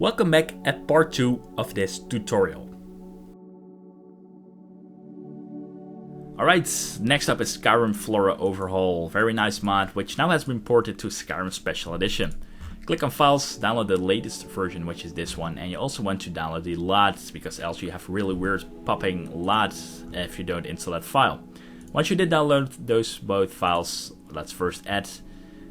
Welcome back at part 2 of this tutorial. Alright, next up is Skyrim Flora overhaul. Very nice mod, which now has been ported to Skyrim Special Edition. Click on Files, download the latest version, which is this one, and you also want to download the LODs, because else you have really weird popping LODs if you don't install that file. Once you did download those both files, let's first add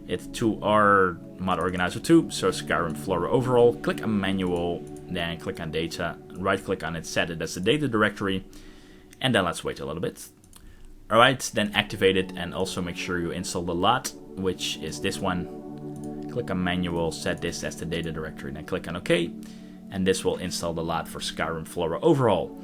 it to our mod organizer 2, so Skyrim Flora overhaul. Click on manual, then click on data, right click on it, set it as the data directory, and then let's wait a little bit. Alright, then activate it and also make sure you install the LOD, which is this one. Click on manual, set this as the data directory, then click on OK, and this will install the LOD for Skyrim Flora overhaul.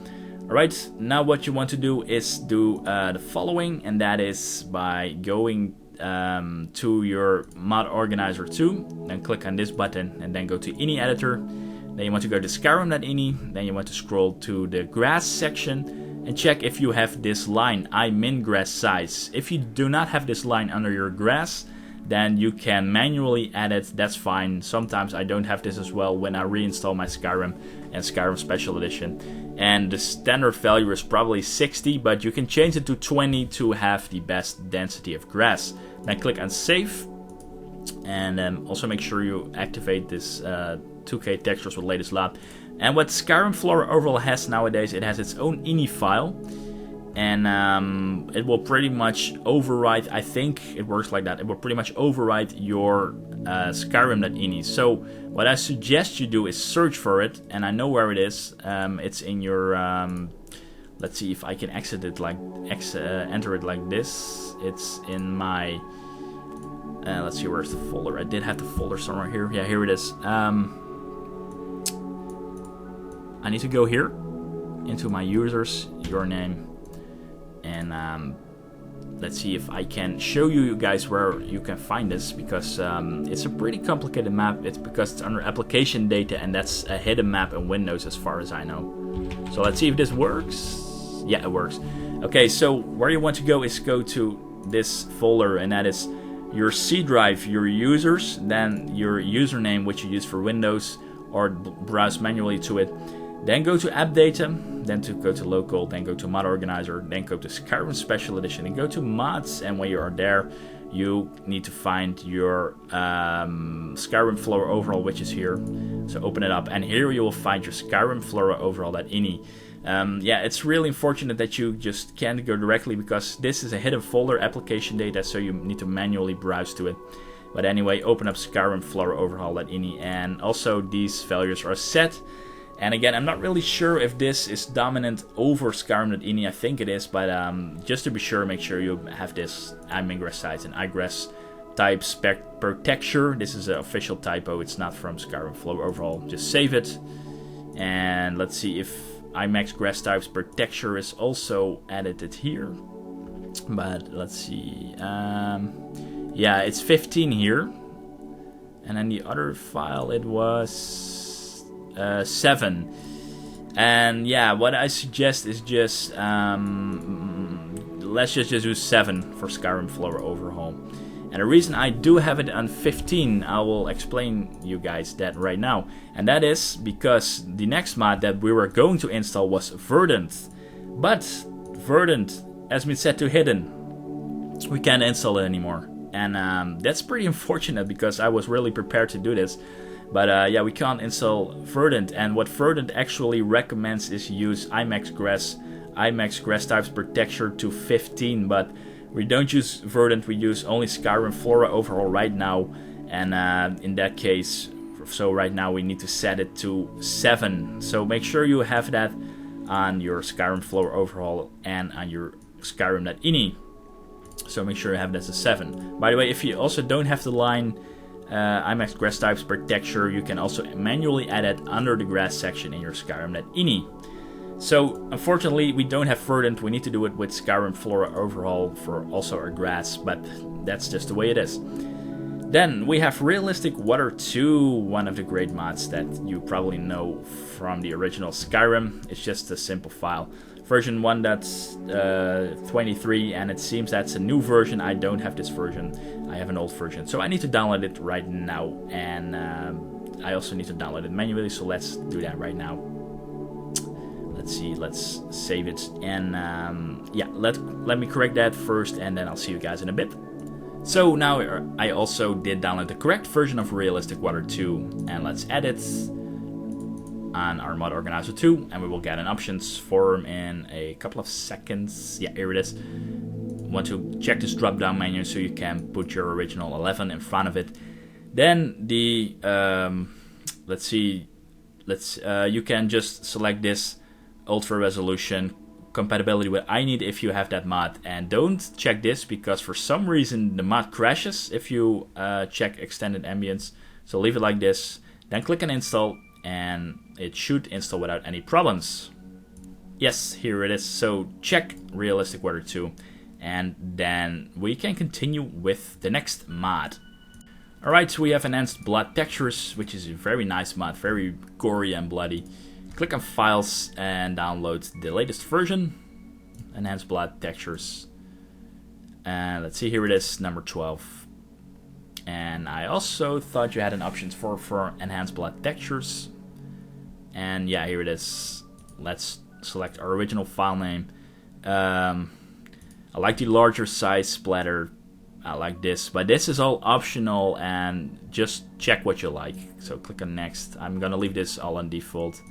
Alright, now what you want to do is do the following, and that is by going to your mod organizer 2, then click on this button and then go to ini editor. Then you want to go to skyrim.ini, then you want to scroll to the grass section and check if you have this line, min grass size. If you do not have this line under your grass, then you can manually add it, that's fine. Sometimes I don't have this as well when I reinstall my Skyrim and Skyrim Special Edition. And the standard value is probably 60, but you can change it to 20 to have the best density of grass. Then click on save, and also make sure you activate this 2K textures with latest LOD. And what Skyrim Flora overhaul has nowadays, it has its own ini file. And it will pretty much override, I think it works like that, it will pretty much override your Skyrim.ini. So what I suggest you do is search for it, and I know where it is. It's in your, let's see if I can enter it like this. It's in my, let's see, where's the folder? I did have the folder somewhere here. Yeah, here it is. I need to go here into my users, your name. And let's see if I can show you guys where you can find this, because it's a pretty complicated map. It's because it's under application data, and that's a hidden map in Windows as far as I know. So let's see if this works. Yeah, it works. Okay, so where you want to go is go to this folder, and that is your C drive, your users, then your username, which you use for Windows, or browse manually to it. Then go to app data, then go to local, then go to mod organizer, then go to Skyrim Special Edition, and go to mods. And when you are there, you need to find your Skyrim Flora overhaul, which is here. So open it up, and here you will find your Skyrim Flora overhaul.ini. Yeah, it's really unfortunate that you just can't go directly, because this is a hidden folder, application data, so you need to manually browse to it. But anyway, open up Skyrim Flora overhaul.ini, and also these values are set. And again, I'm not really sure if this is dominant over Skyrim.ini. I think it is, but just to be sure, make sure you have this min grass size and igrass type spec per texture. This is an official typo. It's not from Skyrim Flora overhaul. Just save it. And let's see if imax grass types per texture is also edited here. But let's see. Yeah, it's 15 here. And then the other file, it was 7. And yeah, what I suggest is just let's just use 7 for Skyrim Flora overhaul. And the reason I do have it on 15, I will explain you guys that right now, and that is because the next mod that we were going to install was Verdant, but Verdant has been set to hidden. We can't install it anymore, and that's pretty unfortunate, because I was really prepared to do this. But yeah, we can't install Verdant, and what Verdant actually recommends is use imax grass types per texture to 15, but we don't use Verdant, we use only Skyrim Flora overhaul right now, and in that case, so right now we need to set it to 7. So make sure you have that on your Skyrim Flora overhaul and on your Skyrim.ini. So make sure you have that as a 7. By the way, if you also don't have the line imax grass types per texture, you can also manually add it under the grass section in your Skyrim.ini. So unfortunately we don't have Verdant, we need to do it with Skyrim Flora overhaul for also our grass, but that's just the way it is. Then we have Realistic Water 2, one of the great mods that you probably know from the original Skyrim. It's just a simple file. Version 1.23, and it seems that's a new version. I don't have this version, I have an old version, so I need to download it right now and I also need to download it manually, so let's do that right now. Let's see, let's save it, and yeah, let me correct that first, and then I'll see you guys in a bit. So now I also did download the correct version of Realistic Water 2, and let's edit on our mod organizer 2, and we will get an options form in a couple of seconds. Yeah, here it is. Want to check this drop down menu so you can put your original 11 in front of it. Then the let's see, you can just select this ultra resolution compatibility with I need if you have that mod, and don't check this because for some reason the mod crashes if you check extended ambience. So leave it like this, then click on install, and it should install without any problems. Yes, here it is. So check Realistic Water 2, and then we can continue with the next mod. Alright, so we have enhanced blood textures, which is a very nice mod, very gory and bloody. Click on files and download the latest version, enhanced blood textures. And let's see, here it is, number 12. And I also thought you had an options for enhanced blood textures. And yeah, here it is. Let's select our original file name. I like the larger size splatter. I like this, but this is all optional, and just check what you like. So click on next. I'm gonna leave this all on default,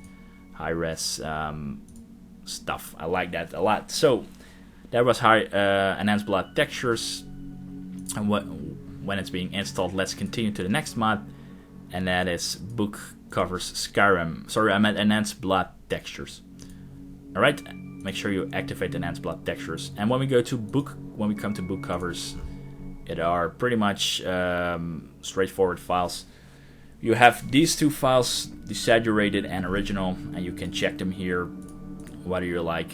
high res stuff. I like that a lot. So that was enhanced blood textures, and when it's being installed, let's continue to the next mod, and that is book covers Skyrim. Sorry, I meant enhanced blood textures. All right, make sure you activate enhanced blood textures, and when we come to book covers, it are pretty much straightforward files. You have these two files, desaturated and original, and you can check them here, whether you like,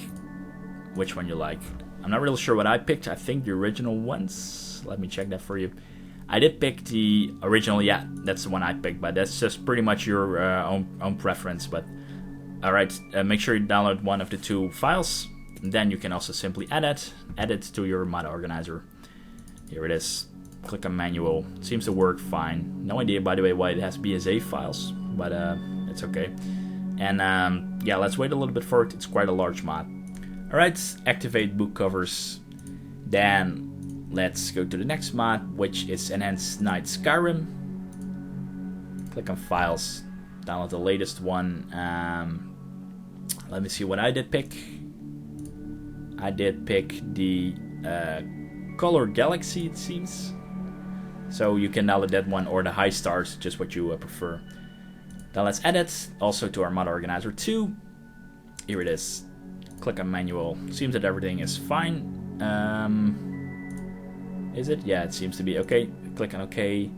which one you like. I'm not really sure what I picked. I think the original ones. Let me check that for you. I did pick the original. Yeah, that's the one I picked, but that's just pretty much your own preference. But all right, make sure you download one of the two files. And then you can also simply add it to your mod organizer. Here it is. Click on manual. It seems to work fine. No idea, by the way, why it has BSA files, but it's okay. And yeah, let's wait a little bit for it. It's quite a large mod. Alright, activate book covers. Then let's go to the next mod, which is Enhanced Night Skyrim. Click on files. Download the latest one. Let me see what I did pick. I did pick the Color Galaxy, it seems. So you can download that one or the High Stars, just what you prefer. Then let's add it also to our mod organizer 2. Here it is. Click on manual. Seems that everything is fine. Is it? Yeah, it seems to be okay. Click on OK.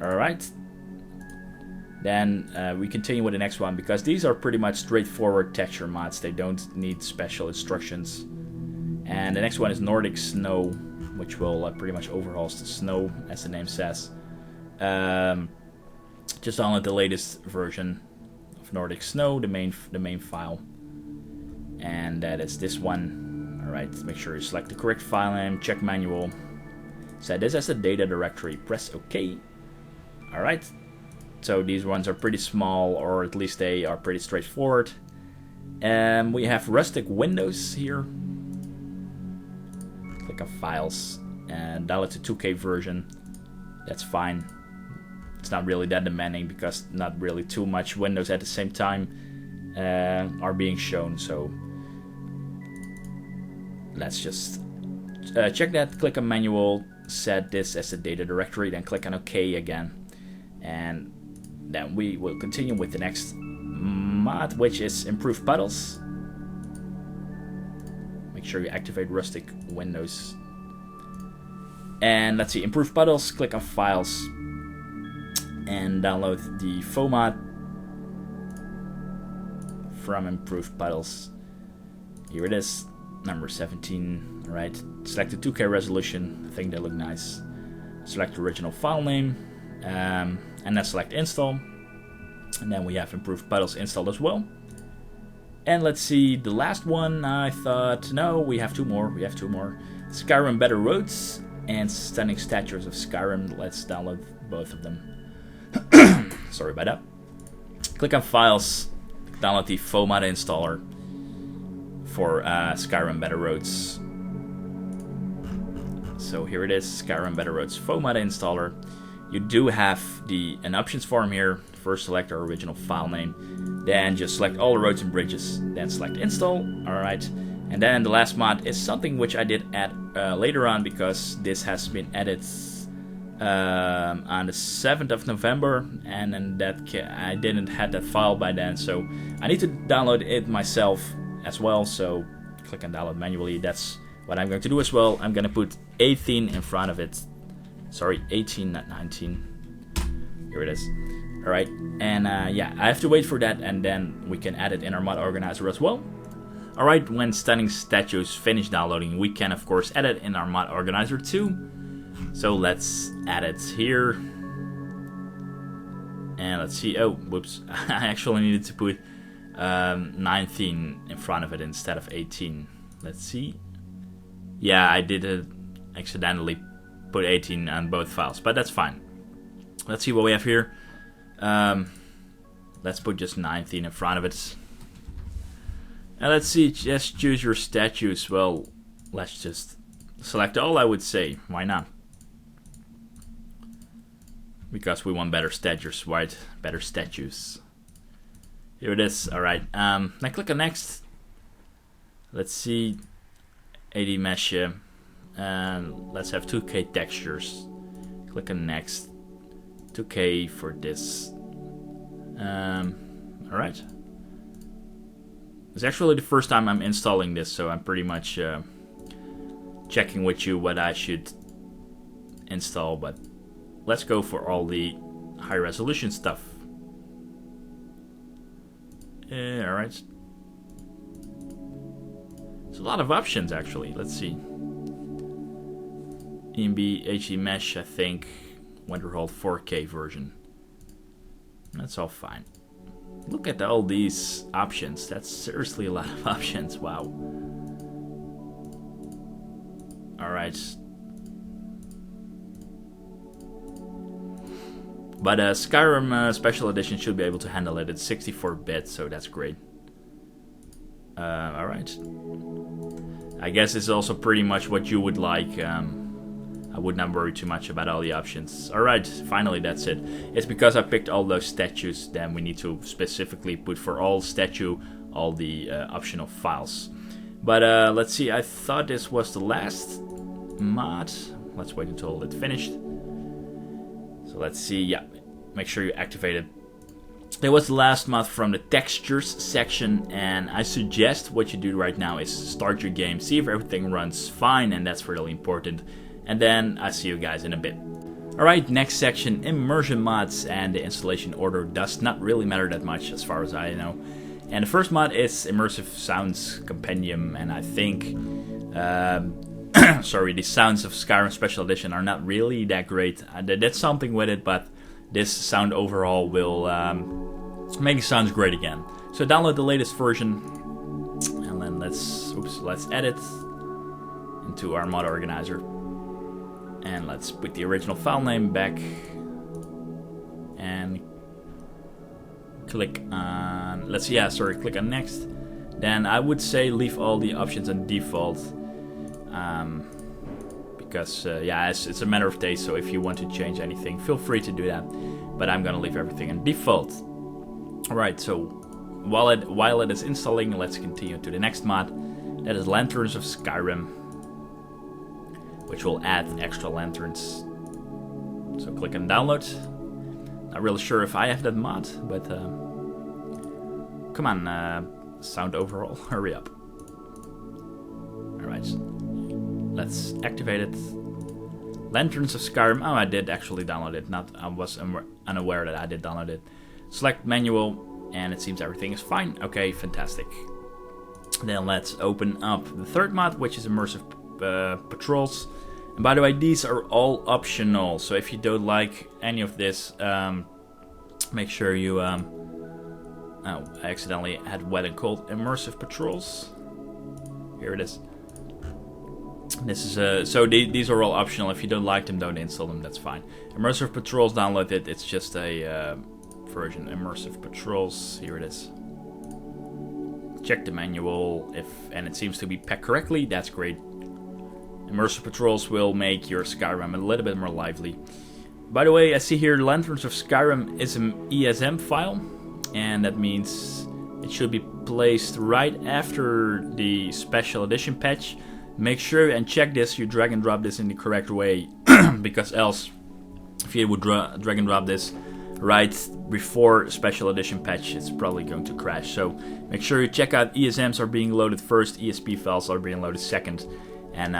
Alright. Then we continue with the next one, because these are pretty much straightforward texture mods. They don't need special instructions. And the next one is Nordic Snow, which will pretty much overhauls the snow, as the name says. Just download the latest version of Nordic Snow, the main file, and that is this one. All right, make sure you select the correct file name, check manual, set this as a data directory, press OK. All right, so these ones are pretty small, or at least they are pretty straightforward. And we have rustic windows here. Click on files and download the 2K version. That's fine. It's not really that demanding because not really too much windows at the same time are being shown. So let's just check that. Click on manual, set this as a data directory, then click on OK again. And then we will continue with the next mod, which is improved puddles. Make sure you activate rustic windows. And let's see, improved puddles, click on files and download the faux mod from improved puddles. Here it is, number 17. Alright, select the 2K resolution. I think they look nice. Select the original file name, and then select install. And then we have improved puddles installed as well. And let's see, the last one, I thought, no, we have two more. Skyrim Better Roads and Stunning Statues of Skyrim. Let's download both of them. Sorry about that. Click on Files, download the FOMATA installer for Skyrim Better Roads. So here it is, Skyrim Better Roads FOMATA installer. You do have an options form here. First select our original file name, then just select all the roads and bridges, then select install. Alright, and then the last mod is something which I did add later on, because this has been added on the 7th of November, and then I didn't have that file by then, so I need to download it myself as well. So click on download manually. That's what I'm going to do as well. I'm going to put 18 in front of it. Sorry, 18, not 19. Here it is. Alright, and yeah, I have to wait for that, and then we can add it in our mod organizer as well. Alright, when stunning statues finish downloading, we can of course add it in our mod organizer too. So let's add it here. And let's see, oh, whoops, I actually needed to put 19 in front of it instead of 18. Let's see. Yeah, I did accidentally put 18 on both files, but that's fine. Let's see what we have here. Let's put just 19 in front of it. And let's see, just choose your statues. Well, let's just select all, I would say. Why not? Because we want better statues, right? Better statues. Here it is. Alright. Then click on next. Let's see. 80 mesh. And let's have 2K textures. Click on next. 2K for this. Alright. It's actually the first time I'm installing this, so I'm pretty much checking with you what I should install, but let's go for all the high resolution stuff. Alright. There's a lot of options actually. Let's see. EMB HD Mesh, I think. Overhaul 4K version. That's all fine. Look at all these options. That's seriously a lot of options. Wow. Alright. But Skyrim Special Edition should be able to handle it. It's 64-bit, so that's great. Alright. I guess it's also pretty much what you would like. I would not worry too much about all the options. Alright, finally that's it. It's because I picked all those statues, then we need to specifically put for all statue all the optional files. But let's see, I thought this was the last mod. Let's wait until it's finished. So let's see, yeah, make sure you activate it. That was the last mod from the textures section, and I suggest what you do right now is start your game, see if everything runs fine, and that's really important. And then I see you guys in a bit. Alright, next section, immersion mods, and the installation order does not really matter that much as far as I know. And the first mod is Immersive Sounds Compendium, and I think, sorry, the sounds of Skyrim Special Edition are not really that great. They did something with it, but this sound overhaul will make the sounds great again. So download the latest version, and then let's edit into our mod organizer. And let's put the original file name back and click on, click on next. Then I would say leave all the options on default, because yeah, it's a matter of taste, so if you want to change anything, feel free to do that, but I'm gonna leave everything on default. Alright, so while it is installing, let's continue to the next mod. That is Lanterns of Skyrim, which will add extra lanterns. So click on download. Not really sure if I have that mod, but come on, sound overhaul, hurry up. Alright, let's activate it. Lanterns of Skyrim. Oh, I did actually download it. I was unaware that I did download it. Select manual, and it seems everything is fine. Okay, fantastic. Then let's open up the third mod, which is Immersive Patrols. And by the way, these are all optional, so if you don't like any of this, make sure you oh, I accidentally had wet and cold. Immersive Patrols, here it is. This is so these are all optional. If you don't like them, don't install them, that's fine. Immersive Patrols, download it. It's just a version, immersive patrols. Here it is. Check the manual and it seems to be packed correctly. That's great. Immersive patrols will make your Skyrim a little bit more lively. By the way, I see here Lanterns of Skyrim is an ESM file, and that means it should be placed right after the Special Edition patch. Make sure and check this, you drag and drop this in the correct way, because else, if you would drag and drop this right before Special Edition patch, it's probably going to crash. So make sure you check out ESMs are being loaded first, ESP files are being loaded second. And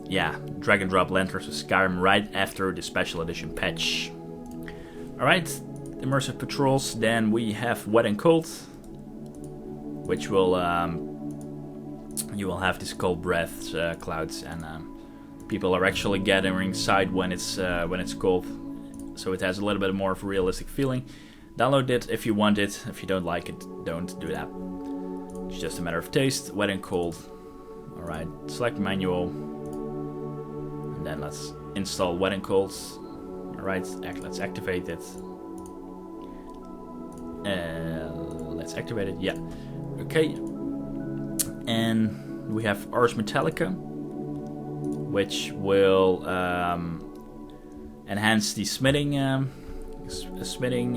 yeah, drag and drop Lanterns of Skyrim right after the Special Edition patch. Alright, immersive patrols. Then we have wet and cold, which will you will have these cold breaths, clouds, and people are actually gathering inside when it's cold, so it has a little bit more of a realistic feeling. Download it if you want it. If you don't like it, don't do that. It's just a matter of taste. Wet and cold. Alright, select manual, and then let's install wet and cold. Alright, let's activate it. Let's activate it, yeah. Okay. And we have Ars Metallica, which will enhance the smithing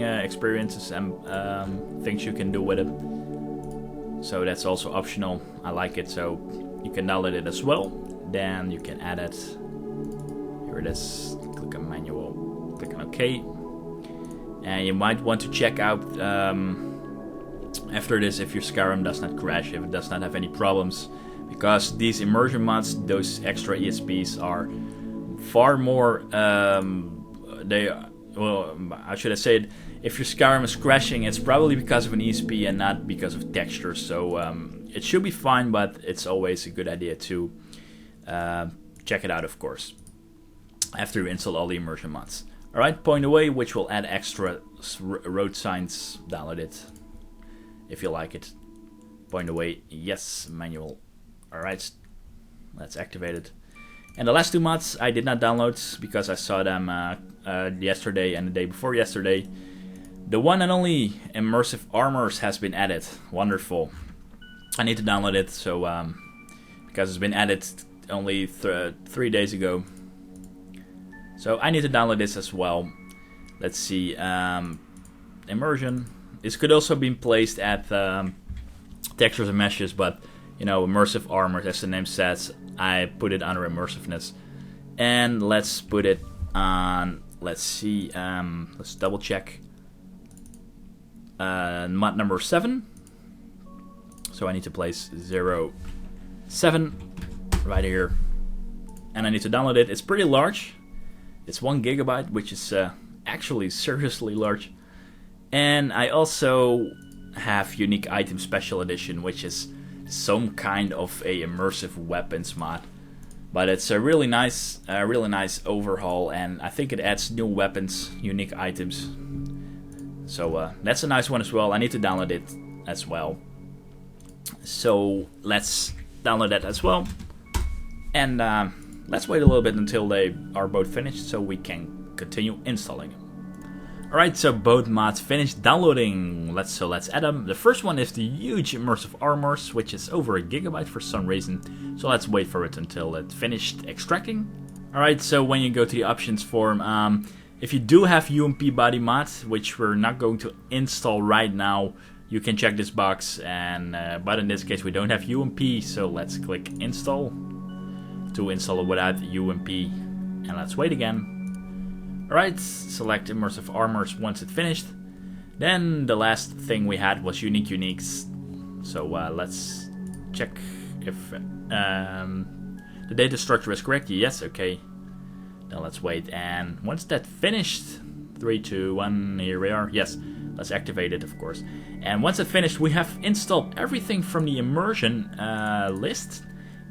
experiences and things you can do with it. So that's also optional. I like it, so you can download it as well. Then you can add it. Here it is. Click on manual. Click on OK. And you might want to check out after this if your Skyrim does not crash, if it does not have any problems, because these immersion mods, those extra ESPs, are far more. How should I say it? If your Skyrim is crashing, it's probably because of an ESP and not because of texture. So it should be fine, but it's always a good idea to check it out, of course, after you install all the immersion mods. Alright, Point Away, which will add extra road signs. Download it if you like it. Point Away, yes, manual. Alright, let's activate it. And the last two mods I did not download because I saw them yesterday and the day before yesterday. The one and only Immersive Armors has been added. Wonderful. I need to download it, so because it's been added only 3 days ago. So I need to download this as well. Let's see. Immersion. This could also be placed at textures and meshes, but you know, Immersive Armors, as the name says, I put it under immersiveness. And let's put it on, let's see, let's double check. Mod number 7. So I need to place 07 right here. And I need to download it. It's pretty large. It's 1 gigabyte, which is actually seriously large. And I also have Unique Item Special Edition, which is some kind of a immersive weapons mod. But it's a really nice overhaul, and I think it adds new weapons, unique items. So that's a nice one as well. I need to download it as well. So let's download that as well. And let's wait a little bit until they are both finished so we can continue installing them. Alright, so both mods finished downloading. Let's add them. The first one is the huge Immersive Armors, which is over 1 gigabyte for some reason. So let's wait for it until it finished extracting. Alright, so when you go to the options form, if you do have UMP body mod, which we're not going to install right now, you can check this box. And but in this case we don't have UMP, so let's click install to install it without UMP. And let's wait again. Alright, select Immersive Armors once it's finished. Then the last thing we had was Unique Uniques. So let's check if the data structure is correct. Yes, okay. Then let's wait. And once that's finished, 3, 2, 1, here we are. Yes, let's activate it, of course. And once it's finished, we have installed everything from the immersion list.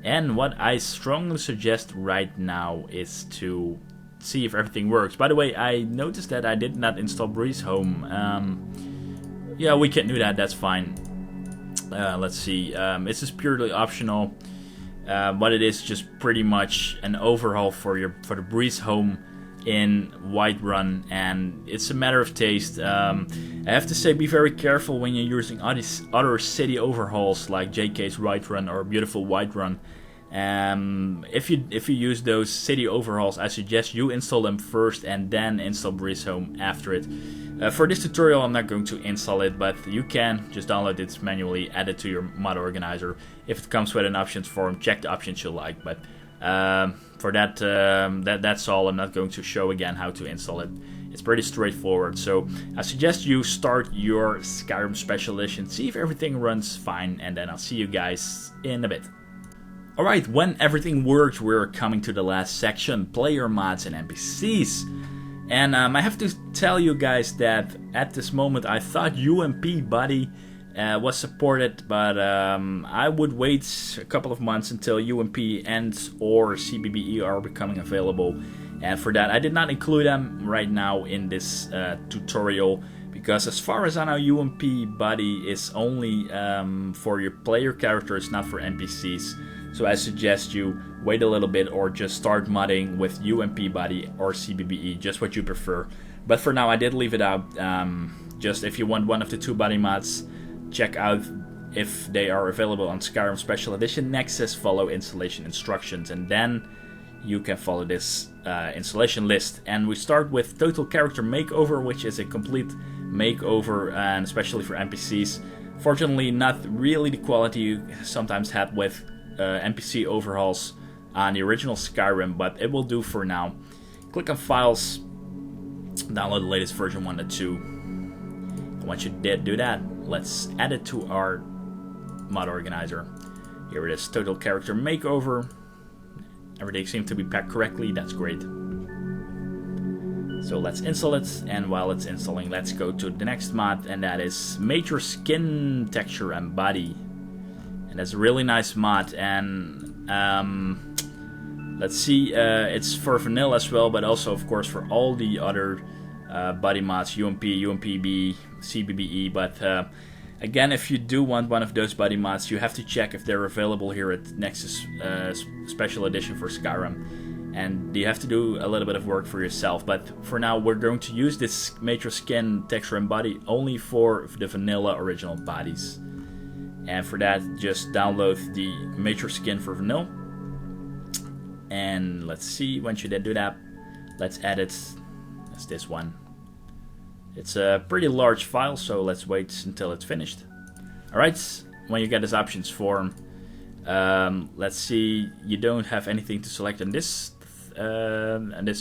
And what I strongly suggest right now is to see if everything works. By the way, I noticed that I did not install Breeze Home. Yeah, we can do that, that's fine. Let's see, this is purely optional, but it is just pretty much an overhaul for the Breeze Home in Whiterun, and it's a matter of taste. I have to say, be very careful when you're using other city overhauls like JK's Whiterun or Beautiful Whiterun. If you use those city overhauls, I suggest you install them first and then install Breeze Home after it. For this tutorial, I'm not going to install it, but you can just download it manually, add it to your mod organizer. If it comes with an options form, check the options you like. But for that's all. I'm not going to show again how to install it. It's pretty straightforward. So I suggest you start your Skyrim Special Edition, see if everything runs fine, and then I'll see you guys in a bit. Alright, when everything works, we're coming to the last section, player mods and NPCs. And I have to tell you guys that at this moment I thought UMP Buddy was supported, but I would wait a couple of months until UMP and or CBBE are becoming available. And for that I did not include them right now in this tutorial, because as far as I know UMP Buddy is only for your player characters, not for NPCs. So I suggest you wait a little bit or just start modding with UMP Buddy or CBBE, just what you prefer. But for now I did leave it out. Just if you want one of the two buddy mods, check out if they are available on Skyrim Special Edition. Next says follow installation instructions, and then you can follow this installation list. And we start with Total Character Makeover, which is a complete makeover, and especially for NPCs. Fortunately, not really the quality you sometimes had with NPC overhauls on the original Skyrim, but it will do for now. Click on Files, download the latest version 1.2. And once you did do that, let's add it to our mod organizer. Here it is, Total Character Makeover. Everything seems to be packed correctly, that's great. So let's install it, and while it's installing, let's go to the next mod, and that is Major Skin Texture and Body. And that's a really nice mod, and let's see, it's for vanilla as well, but also of course for all the other body mods, UMP, UMPB, CBBE. But again, if you do want one of those body mods, you have to check if they're available here at Nexus Special Edition for Skyrim, and you have to do a little bit of work for yourself. But for now, we're going to use this Major Skin Texture and Body only for the vanilla original bodies. And for that, just download the Major Skin for vanilla. And let's see, once you did do that, let's add it as this one. It's a pretty large file, so let's wait until it's finished. Alright, when you get this options form, let's see, you don't have anything to select in this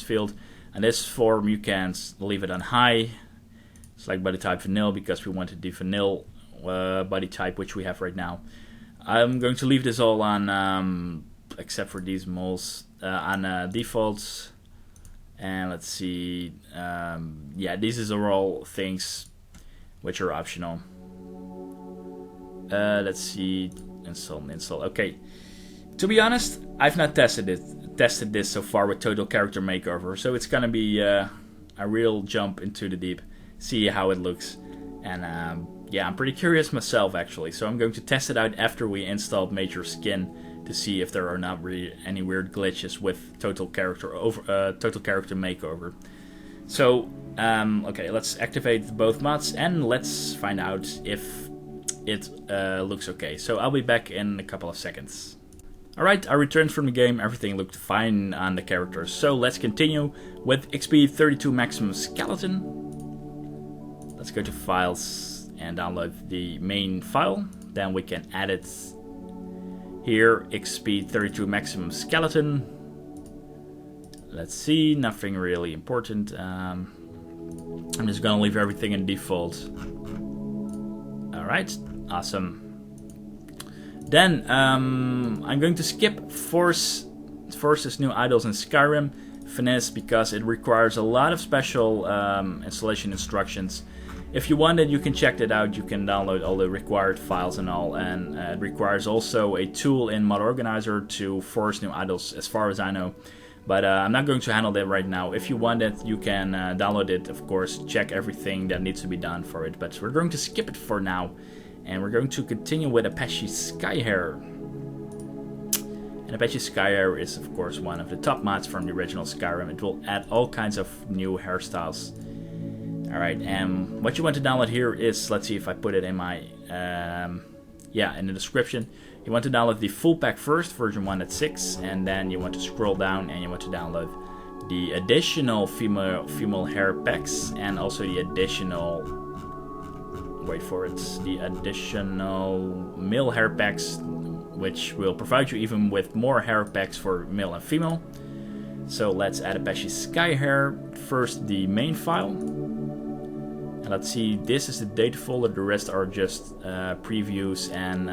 field. And this form, you can leave it on high. Select body type vanilla, because we wanted the vanilla body type, which we have right now. I'm going to leave this all on, except for these moles, on defaults. And let's see, yeah, these are all things which are optional. Let's see, install. Okay, to be honest, I've not tested this so far with Total Character Makeover, so it's gonna be a real jump into the deep, see how it looks. And yeah, I'm pretty curious myself actually, so I'm going to test it out after we installed Major Skin to see if there are not really any weird glitches with Total Character Makeover. So okay, let's activate both mods and let's find out if it looks okay. So I'll be back in a couple of seconds. Alright, I returned from the game, everything looked fine on the characters. So let's continue with XP 32 Maximum Skeleton. Let's go to Files and download the main file. Then we can add it here, XP 32 Maximum Skeleton. Let's see, nothing really important. I'm just gonna leave everything in default. Alright, awesome. Then I'm going to skip Force's new idols in Skyrim Finesse, because it requires a lot of special installation instructions. If you want it, you can check that out. You can download all the required files and all, and it requires also a tool in Mod Organizer to force new idols, as far as I know. But I'm not going to handle that right now. If you want it, you can download it, of course, check everything that needs to be done for it. But we're going to skip it for now, and we're going to continue with Apache Skyhair. And Apache Skyrim is of course one of the top mods from the original Skyrim. It will add all kinds of new hairstyles. Alright, and what you want to download here is, let's see if I put it in my, in the description. You want to download the full pack first, version 1.6, and then you want to scroll down and you want to download the additional female hair packs, and also the additional, wait for it, the additional male hair packs, which will provide you even with more hair packs for male and female. So let's add Apache Sky Hair, first the main file. And let's see, this is the data folder, the rest are just previews and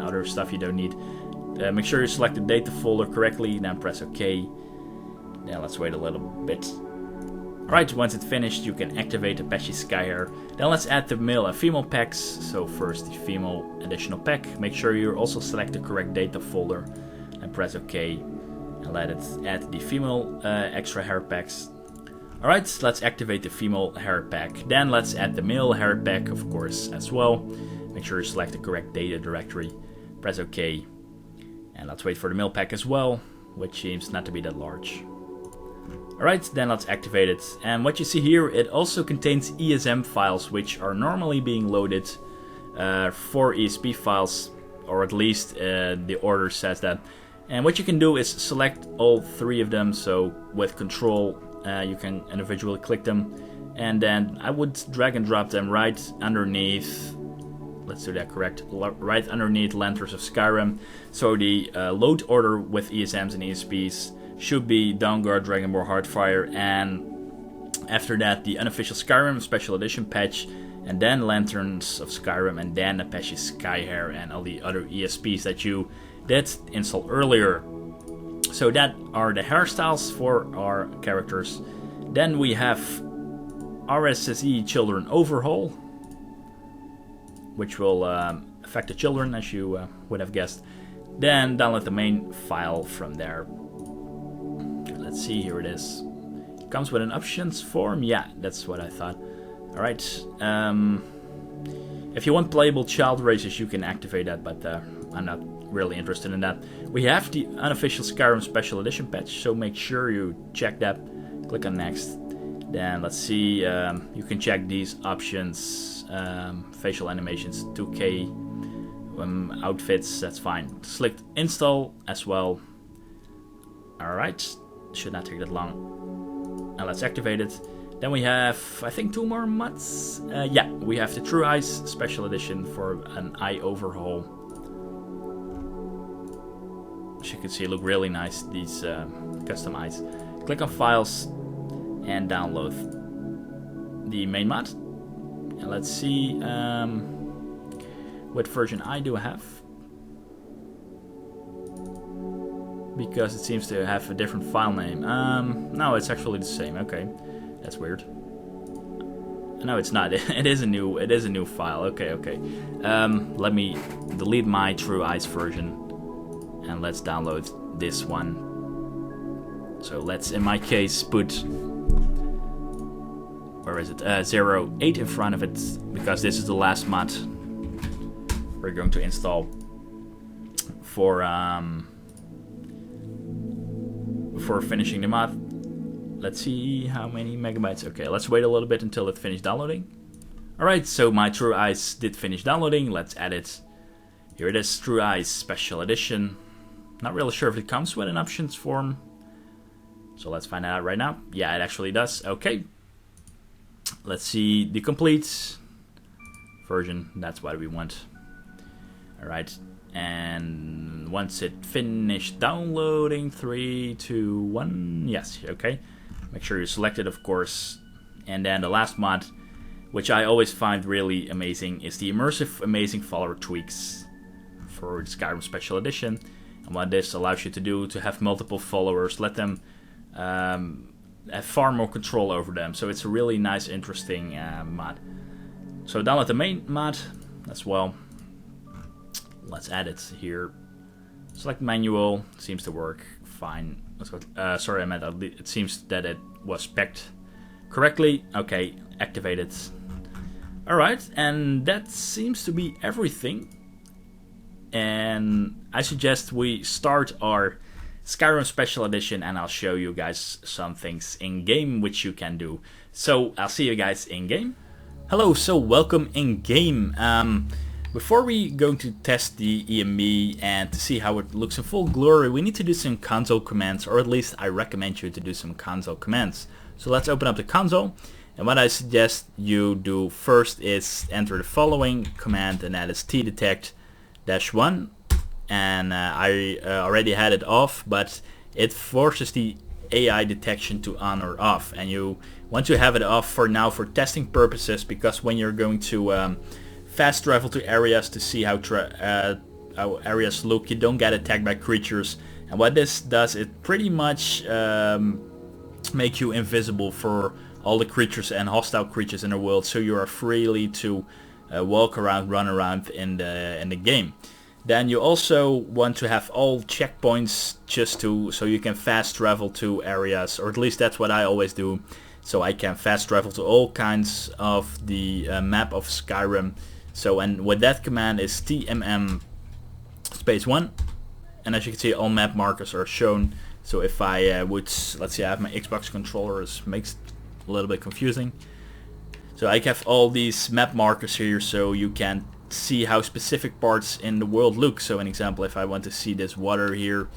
other stuff you don't need. Make sure you select the data folder correctly, then press OK. Then let's wait a little bit. Alright, once it's finished, you can activate Apache Sky Hair. Then let's add the male and female packs. So first the female additional pack. Make sure you also select the correct data folder and press OK. And let it add the female extra hair packs. Alright, let's activate the female hair pack. Then let's add the male hair pack, of course, as well. Make sure you select the correct data directory. Press OK. And let's wait for the male pack as well, which seems not to be that large. Alright, then let's activate it. And what you see here, it also contains ESM files, which are normally being loaded for ESP files, or at least the order says that. And what you can do is select all three of them, so with Control you can individually click them, and then I would drag and drop them right underneath, let's do that correct, right underneath Lanterns of Skyrim. So the load order with ESMs and ESPs should be Dawnguard, Dragonborn, Heartfire, and after that the unofficial Skyrim Special Edition patch, and then Lanterns of Skyrim, and then Apache Skyhair and all the other ESPs that you did install earlier. So that are the hairstyles for our characters. Then we have RSSE Children Overhaul, which will affect the children, as you would have guessed. Then download the main file from there. Let's see, here it is. It comes with an options form. Yeah, that's what I thought. Alright. If you want playable child races, you can activate that, but I'm not really interested in that. We have the unofficial Skyrim Special Edition patch, so make sure you check that. Click on next. Then let's see, you can check these options, facial animations, 2K, outfits, that's fine. Select install as well. Alright, should not take that long. And let's activate it. Then we have, I think, 2 more mods. Yeah, we have the True Eyes Special Edition for an eye overhaul. As you can see, look really nice, these custom eyes. Click on Files and download the main mod. And let's see what version I do have. Because it seems to have a different file name. No, it's actually the same. Okay, that's weird. No, it's not. It is a new file. Okay. Let me delete my True Eyes version. And let's download this one. So let's, in my case, put, where is it? 08 in front of it, because this is the last mod we're going to install for before finishing the mod. Let's see how many megabytes. Okay, let's wait a little bit until it finished downloading. Alright, so my True Eyes did finish downloading. Let's add it. Here it is, True Eyes Special Edition. Not really sure if it comes with an options form. So let's find out right now. Yeah, it actually does. Okay. Let's see the complete version. That's what we want. Alright. And once it finished downloading, 3, 2, 1. Yes, okay. Make sure you select it, of course. And then the last mod, which I always find really amazing, is the immersive amazing follower tweaks for the Skyrim Special Edition. And what this allows you to do, to have multiple followers, let them have far more control over them. So it's a really nice, interesting mod. So download the main mod as well. Let's add it here. Select manual, seems to work fine. Let's go. Sorry, I meant it seems that it was spec'd correctly. Okay, activate it. Alright, and that seems to be everything. and I suggest we start our Skyrim Special Edition, and I'll show you guys some things in game which you can do. So I'll see you guys in game. Hello, so welcome in game. Before we go to test the EMB and to see how it looks in full glory, we need to do some console commands, or at least I recommend you to do some console commands. So let's open up the console, and what I suggest you do first is enter the following command, and that is tdetect-1. And I already had it off, but it forces the AI detection to on or off, and you want to have it off for now for testing purposes, because when you're going to fast travel to areas to see how areas look, you don't get attacked by creatures. And what this does, it pretty much make you invisible for all the creatures and hostile creatures in the world, so you are freely to walk around, run around in the game. Then you also want to have all checkpoints so you can fast travel to areas, or at least that's what I always do. So I can fast travel to all kinds of the map of Skyrim. So, and with that command is tmm space 1, and as you can see, all map markers are shown. So if I would, let's see, I have my Xbox controller, it makes it a little bit confusing. So I have all these map markers here, so you can see how specific parts in the world look. So an example, if I want to see this water here,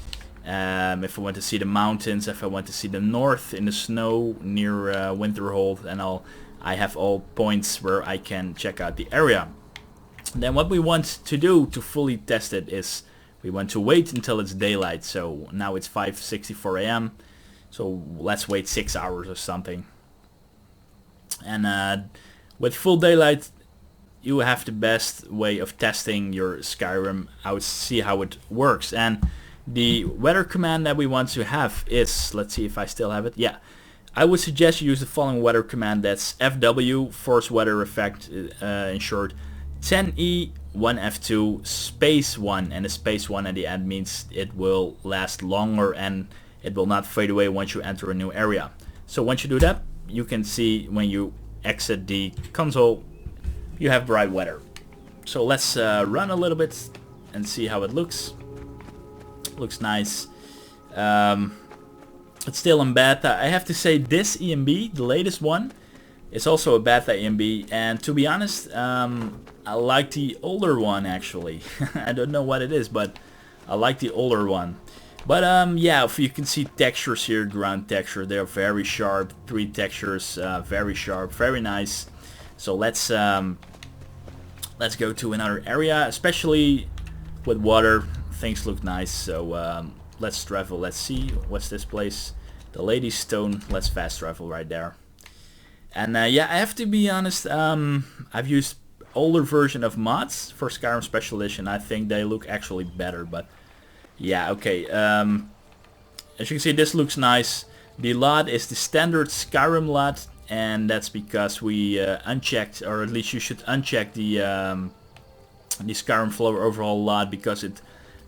if I want to see the mountains, if I want to see the north in the snow near Winterhold and all, I have all points where I can check out the area. Then what we want to do to fully test it is we want to wait until it's daylight. So now it's 5:64 a.m. so let's wait 6 hours or something. And with full daylight, you have the best way of testing your Skyrim out, see how it works. And the weather command that we want to have is, let's see if I still have it. Yeah, I would suggest you use the following weather command. That's FW, force weather effect, in short, 10E 1F2 space 1, and the space 1 at the end means it will last longer and it will not fade away once you enter a new area. So once you do that, you can see when you exit the console, you have bright weather. So let's run a little bit and see how it looks. Looks nice. It's still in beta. I have to say this EMB, the latest one, is also a beta EMB, and to be honest, I like the older one actually. I don't know what it is, but I like the older one. But yeah, if you can see textures here, ground texture, they're very sharp. 3 textures, very sharp, very nice. So let's go to another area, especially with water. Things look nice. So let's travel. Let's see, what's this place? The Lady's Stone. Let's fast travel right there. And yeah, I have to be honest. I've used older version of mods for Skyrim Special Edition. I think they look actually better. But yeah, okay. As you can see, this looks nice. The LOD is the standard Skyrim LOD, and that's because we unchecked, or at least you should uncheck the Skyrim Flora overhaul LOD, because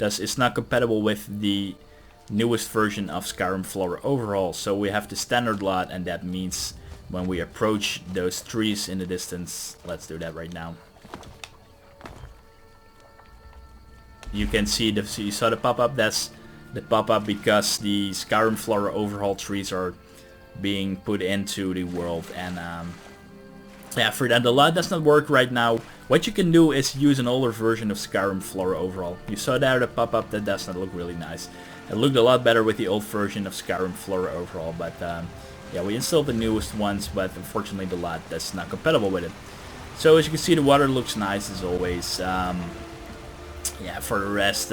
it's not compatible with the newest version of Skyrim Flora overhaul. So we have the standard LOD, and that means when we approach those trees in the distance, let's do that right now. You can see you saw the pop-up. That's the pop-up because the Skyrim Flora overhaul trees are being put into the world. And yeah, for that the LOD does not work right now. What you can do is use an older version of Skyrim Flora overhaul. You saw there the pop-up. That does not look really nice. It looked a lot better with the old version of Skyrim Flora overhaul, but yeah, we installed the newest ones, but unfortunately the LOD that's not compatible with it. So as you can see, the water looks nice as always. Yeah, for the rest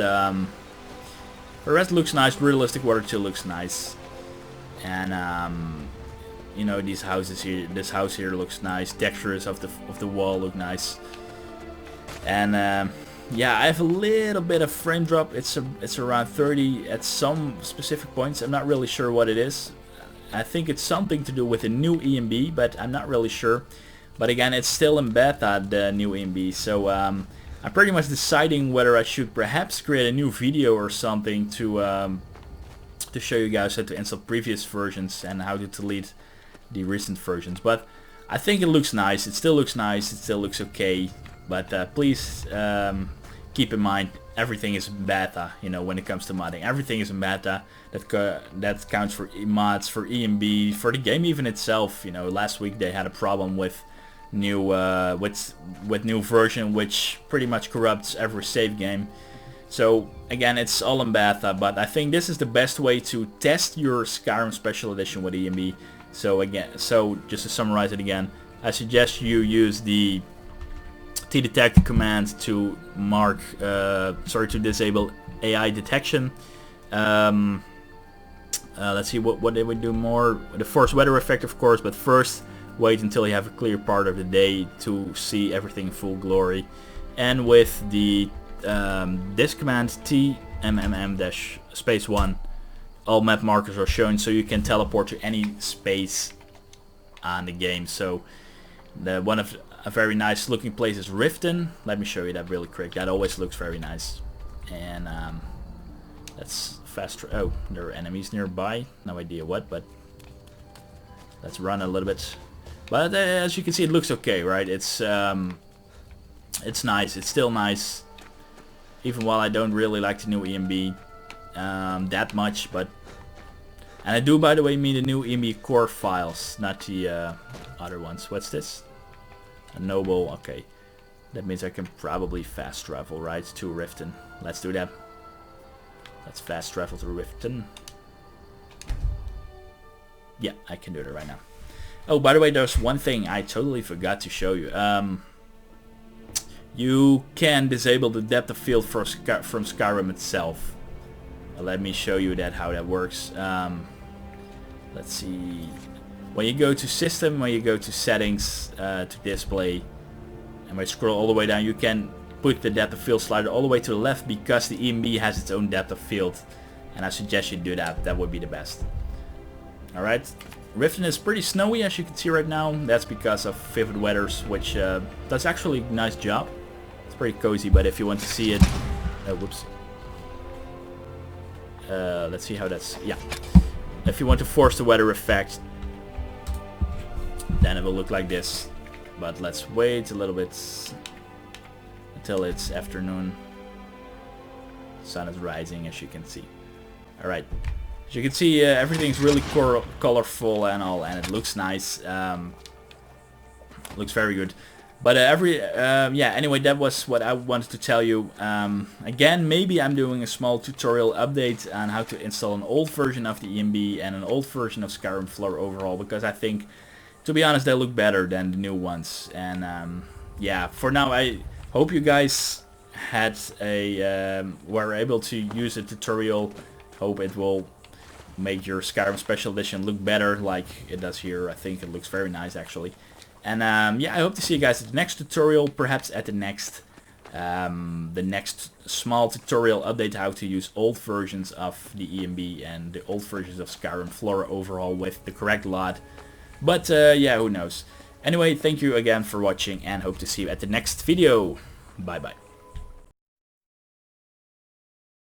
looks nice. Realistic water too looks nice. And you know, these houses here, this house here looks nice. Textures of the wall look nice. And yeah, I have a little bit of frame drop. It's around 30 at some specific points. I'm not really sure what it is. I think it's something to do with a new EMB, but I'm not really sure. But again, it's still in beta, the new EMB. So I'm pretty much deciding whether I should perhaps create a new video or something to show you guys how to install previous versions and how to delete the recent versions. But I think it looks nice. It still looks nice. It still looks okay. But please keep in mind everything is beta. You know, when it comes to modding, everything is in beta. That counts for mods, for EMB, for the game even itself. You know, last week they had a problem with new new version, which pretty much corrupts every save game. So again, it's all in beta, but I think this is the best way to test your Skyrim Special Edition with EMB. So just to summarize it again, I suggest you use the t-detect command to to disable AI detection. Let's see, what did we do more? The forced weather effect, of course, but first wait until you have a clear part of the day to see everything in full glory. And with the this command, tmmm-space1, all map markers are shown, so you can teleport to any space on the game. So one of a very nice looking place is Riften. Let me show you that really quick. That always looks very nice. And that's faster. Oh, there are enemies nearby. No idea what, but let's run a little bit. But as you can see, it looks okay, right? It's nice. It's still nice, even while I don't really like the new EMB that much. But and I do, by the way, mean the new EMB core files, not the other ones. What's this? A noble. Okay, that means I can probably fast travel, right, to Riften. Let's do that. Let's fast travel to Riften. Yeah, I can do that right now. Oh, by the way, there's one thing I totally forgot to show you. You can disable the depth of field from Skyrim itself. Let me show you how that works. Let's see. When you go to System, when you go to Settings, to Display, and when you scroll all the way down, you can put the depth of field slider all the way to the left, because the EMB has its own depth of field, and I suggest you do that. That would be the best. Alright, Riften is pretty snowy, as you can see right now. That's because of Vivid Weathers, which does actually a nice job. It's pretty cozy, but if you want to see it... Oh, whoops. Let's see how that's... Yeah. If you want to force the weather effect, then it will look like this. But let's wait a little bit until it's afternoon. Sun is rising, as you can see. Alright. As you can see, everything's really colorful and all, and it looks nice. Looks very good. But yeah, anyway, that was what I wanted to tell you. Again, maybe I'm doing a small tutorial update on how to install an old version of the EMB and an old version of Skyrim Flora overhaul, because I think, to be honest, they look better than the new ones. And yeah, for now, I hope you guys were able to use a tutorial. Hope it will make your Skyrim Special Edition look better like it does here. I think it looks very nice, actually. And yeah, I hope to see you guys at the next tutorial, perhaps at the next small tutorial update how to use old versions of the EMB and the old versions of Skyrim Flora overhaul with the correct lot. But yeah, who knows. Anyway, thank you again for watching, and hope to see you at the next video. Bye bye.